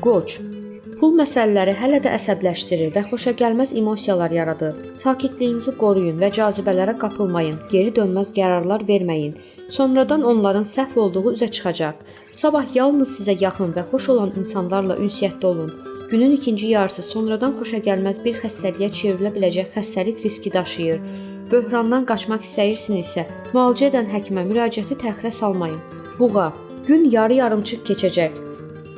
Qoç, pul məsələləri hələ də əsəbləşdirir və xoşagəlməz emosiyalar yaradır. Sakitliyinizi qoruyun və cazibələrə qapılmayın, geri dönməz qərarlar verməyin. Sonradan onların səhv olduğu üzə çıxacaq. Sabah yalnız sizə yaxın və xoş olan insanlarla ünsiyyətdə olun. Günün ikinci yarısı sonradan xoşagəlməz bir xəstəliyə çevrilə biləcək xəstəlik riski daşıyır. Böhrandan qaçmaq istəyirsinizsə, müalicə edən həkimə müraciəti təxirə salmayın. Buğa, gün yarı-yarımçıq keçəcək.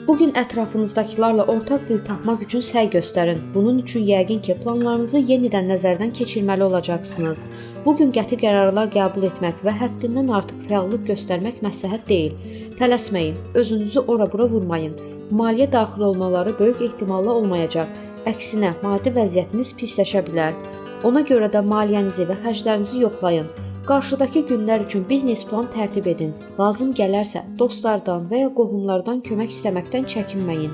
Bugün ətrafınızdakılarla ortaq dil tapmaq üçün səy göstərin. Bunun üçün yəqin ki, planlarınızı yenidən nəzərdən keçirməli olacaqsınız. Bugün qəti qərarlar qəbul etmək və həddindən artıq fəallıq göstərmək məsləhət deyil. Tələsməyin, özünüzü ora-bura vurmayın. Maliyyə daxil olmaları böyük ehtimalla olmayacaq. Əksinə, maddi vəziyyətiniz pisləşə bilər. Ona görə də maliyyənizi və xərclərinizi yoxlayın. Qarşıdakı günlər üçün biznes plan tərtib edin. Lazım gələrsə, dostlardan və ya qohumlardan kömək istəməkdən çəkinməyin.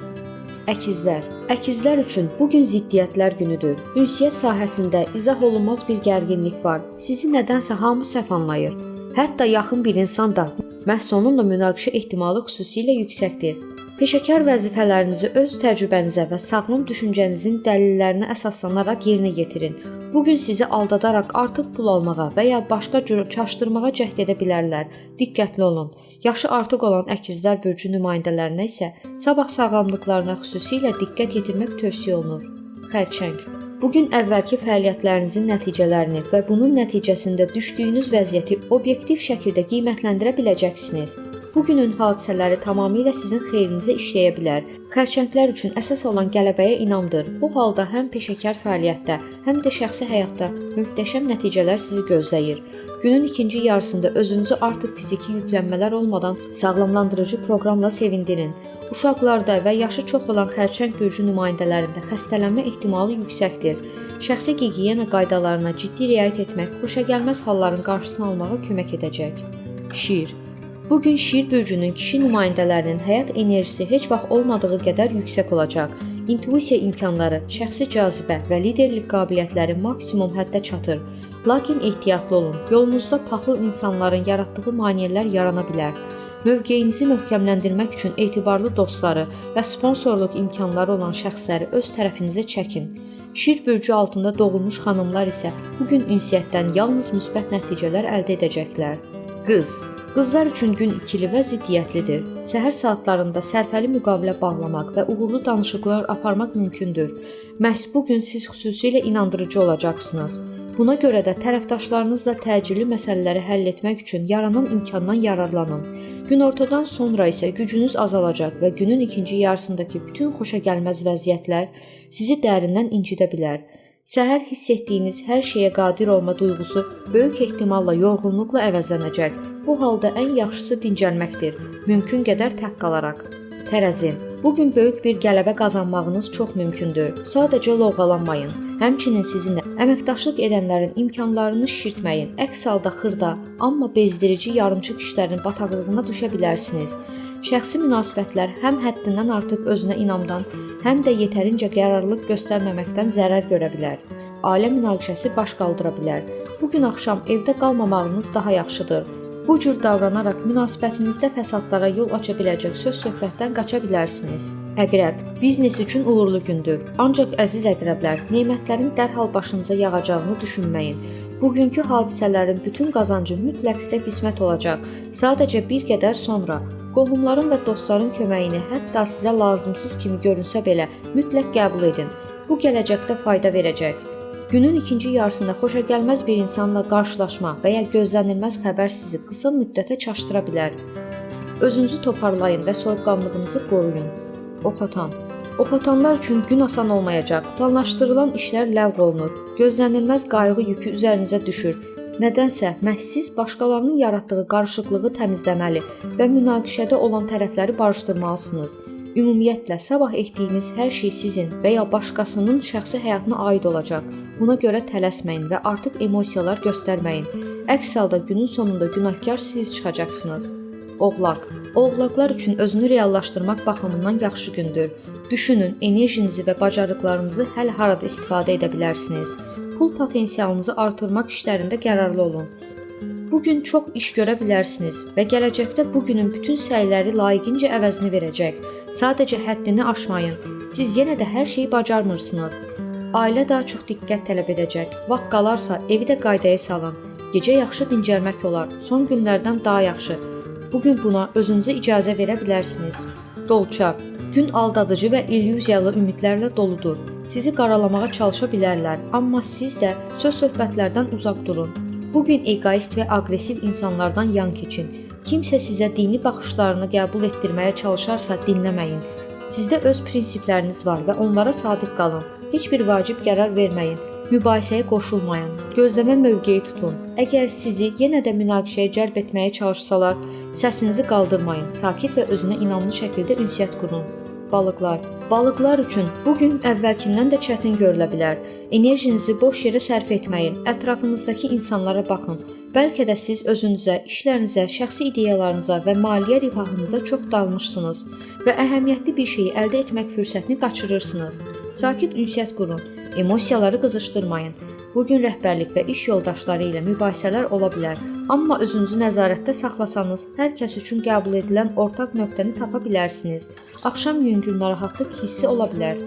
Əkizlər. Əkizlər üçün bugün ziddiyyətlər günüdür. Ünsiyyət sahəsində izah olunmaz bir gərginlik var. Sizi nədənsə hamı səhv anlayır. Hətta yaxın bir insan da məhz onunla münaqişə ehtimalı xüsusilə yüksəkdir. Peşəkar vəzifələrinizi öz təcrübənizə və sağlam düşüncənizin dəlillərinə əsaslanaraq yerinə yetirin. Bugün sizi aldadaraq artıq pul almağa və ya başqa cür çaşdırmağa cəhd edə bilərlər. Diqqətli olun. Yaşı artıq olan əkizlər bürcü nümayəndələrinə isə sabah sağlamlıqlarına xüsusilə diqqət yetirmək tövsiyə olunur. Xərçəng. Bugün əvvəlki fəaliyyətlərinizin nəticələrini və bunun nəticəsində düşdüyünüz vəziyyəti obyektiv şəkildə qiymətləndirə biləcəksiniz. Bugünün hadisələri tamamilə sizin xeyrinizə işləyə bilər. Xərçənglər üçün əsas olan qələbəyə inamdır. Bu halda həm peşəkar fəaliyyətdə, həm də şəxsi həyatda möhtəşəm nəticələr sizi gözləyir. Günün ikinci yarısında özünüzü artıq fiziki yüklənmələr olmadan sağlamlandırıcı proqramla sevindirin. Uşaqlarda və yaşı çox olan xərçəng bürcü nümayəndələrində xəstələnmə ehtimalı yüksəkdir. Şəxsi gigiyena qaydalarına ciddi riayət etmək xoşagəlməz halların qarşısını almağa kömək edəcək. Şir. Bugün Şir bürcünün kişi nümayəndələrinin həyat enerjisi heç vaxt olmadığı qədər yüksək olacaq. İntuisiya imkanları, şəxsi cazibə və liderlik qabiliyyətləri maksimum həddə çatır. Lakin ehtiyatlı olun. Yolunuzda paxıl insanların yaratdığı maneələr yarana bilər. Mövqeyinizi möhkəmləndirmək üçün etibarlı dostları və sponsorluq imkanları olan şəxsləri öz tərəfinizə çəkin. Şir bürcü altında doğulmuş xanımlar isə bugün ünsiyyətdən yalnız müsbət nəticələr əldə edəcəklər. Qız. Qızlar üçün gün ikili və ziddiyyətlidir. Səhər saatlarında sərfəli müqavilə bağlamaq və uğurlu danışıqlar aparmaq mümkündür. Məhz bugün siz xüsusilə inandırıcı olacaqsınız. Buna görə də tərəfdaşlarınızla təcili məsələləri həll etmək üçün yaranan imkandan yararlanın. Günortadan sonra isə gücünüz azalacaq və günün ikinci yarısındakı bütün xoşagəlməz vəziyyətlər sizi dərindən incidə bilər. Səhər hiss etdiyiniz hər şeyə qadir olma duyğusu böyük ehtimalla yorğunluqla əvəzlənəcək. Bu halda ən yaxşısı dincəlməkdir, mümkün qədər tək qalaraq. Tərəzi. Bugün böyük bir qələbə qazanmağınız çox mümkündür. Sadəcə lovğalanmayın. Həmçinin sizinlə əməkdaşlıq edənlərin imkanlarını şişirtməyin. Əks halda xırda, amma bezdirici yarımçıq işlərin bataqlığına düşə bilərsiniz. Şəxsi münasibətlər həm həddindən artıq özünə inamdan, həm də yetərincə qərarlılıq göstərməməkdən zərər görə bilər. Ailə münaqişəsi baş qaldıra bilər. Bugün axşam evdə qalmamağınız daha yaxşıdır. Bu cür davranaraq münasibətinizdə fəsadlara yol aça biləcək söz-söhbətdən qaça bilərsiniz. Əqrəb, biznes üçün uğurlu gündür. Ancaq əziz əqrəblər, nemətlərin dərhal başınıza yağacağını düşünməyin. Bugünkü hadisələrin bütün qazancı mütləq sizə qismət olacaq. Sadəcə bir qədər sonra. Qohumların və dostların köməyini hətta sizə lazımsız kimi görünsə belə mütləq qəbul edin. Bu gələcəkdə fayda verəcək. Günün ikinci yarısında xoşagəlməz bir insanla qarşılaşma və ya gözlənilməz xəbər sizi qısa müddətə çaşdıra bilər. Özünüzü toparlayın və soyuqqanlığınızı qoruyun. Oxatan. Oxatanlar üçün gün asan olmayacaq. Planlaşdırılan işlər ləğv olunur. Gözlənilməz qayğı yükü üzərinizə düşür. Nədənsə məhz siz başqalarının yaratdığı qarışıqlığı təmizləməli və münaqişədə olan tərəfləri barışdırmalısınız. Ümumiyyətlə, sabah etdiyiniz hər şey sizin və ya başqasının şəxsi həyatına aid olacaq. Buna görə tələsməyin və artıq emosiyalar göstərməyin. Əks halda günün sonunda günahkar siz çıxacaqsınız. Oğlaq. Oğlaqlar üçün özünü reallaşdırmaq baxımından yaxşı gündür. Düşünün, enerjinizi və bacarıqlarınızı hələ harada istifadə edə bilərsiniz. Pul potensialınızı artırmaq işlərində qərarlı olun. Bu gün çox iş görə bilərsiniz və gələcəkdə bu günün bütün səyləri layiqincə əvəzini verəcək. Sadəcə həddini aşmayın. Siz yenə də hər şeyi bacarmırsınız. Ailə daha çox diqqət tələb edəcək. Vaxt qalarsa evi də qaydaya salın. Gecə yaxşı dincəlmək olar. Son günlərdən daha yaxşı. Bu gün buna özünüzə icazə verə bilərsiniz. Dolça. Gün aldadıcı və illüziyalı ümidlərlə doludur. Sizi qaralamağa çalışa bilərlər, amma siz də söz-söhbətlərdən uzaq durun. Bu gün egoist və aqressiv insanlardan yan keçin. Kimsə sizə dini baxışlarını qəbul etdirməyə çalışarsa dinləməyin. Sizdə öz prinsipləriniz var və onlara sadiq qalın. Heç bir vacib qərar verməyin. Mübahisəyə qoşulmayın. Gözləmə mövqeyi tutun. Əgər sizi yenə də münaqişəyə cəlb etməyə çalışsalar, səsinizi qaldırmayın. Sakit və özünə inamlı şəkildə ünsiyyət qurun. Balıqlar. Balıqlar üçün bu gün əvvəlkindən də çətin görülə bilər. Enerjinizi boş yerə sərf etməyin. Ətrafınızdakı insanlara baxın. Bəlkə də siz özünüzə, işlərinizə, şəxsi ideyalarınıza və maliyyə rifahınıza çox dalmışsınız və əhəmiyyətli bir şeyi əldə etmək fürsətini qaçırırsınız. Sakit ünsiyyət qurun. Emosiyaları qızışdırmayın. Bu gün rəhbərlik və iş yoldaşları ilə mübahisələr ola bilər, amma özünüzü nəzarətdə saxlasanız, hər kəs üçün qəbul edilən ortaq nöqtəni tapa bilərsiniz. Axşam yüngül narahatlıq hissi ola bilər.